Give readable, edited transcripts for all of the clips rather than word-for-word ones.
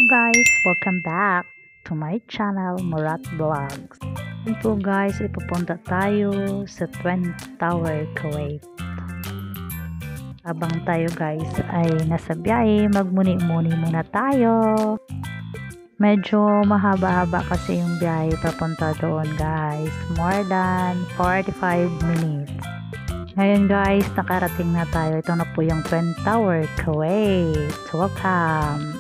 guys, welcome back to my channel, Murat Vlogs. And po guys, ipupunta tayo sa Twin Tower, Kuwait. Habang tayo guys ay nasa biyahe, magmuni-muni muna tayo. Medyo mahaba-haba kasi yung biyahe papunta doon guys, more than 45 minutes. Ngayon guys, nakarating na tayo. Ito na po yung Twin Tower, Kuwait. Welcome!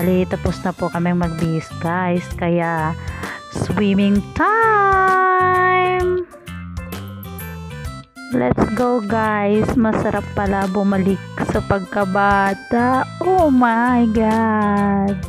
Bali, tapos na po kaming magbihis guys. Kaya, swimming time! Let's go guys! Masarap pala bumalik sa pagkabata. Oh my God!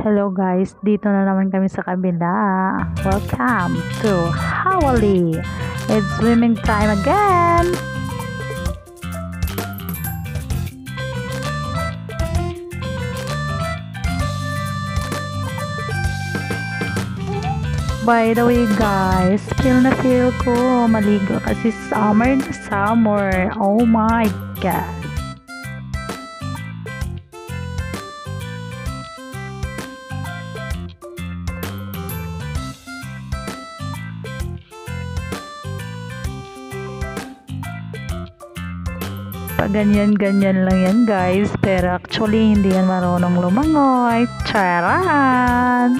Hello guys, dito na naman kami sa kabila. Welcome to Hawali. It's swimming time again. By the way guys, feel na feel ko maligo kasi summer na summer. Oh my God. Ganyan-ganyan lang yan guys, pero actually hindi yan marunong lumangoy. Charan!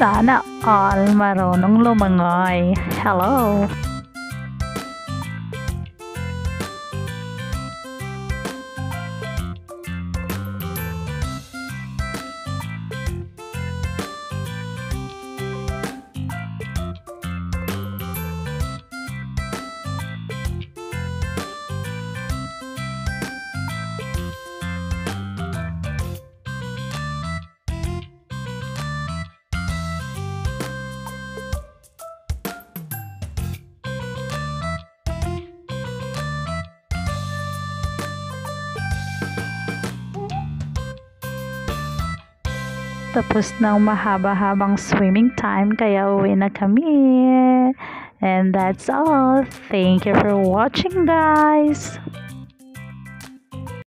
Sana all marunong lumangoy. Hello! Tapos na mahaba-habang swimming time, kaya uwi na kami. And that's all. Thank you for watching guys.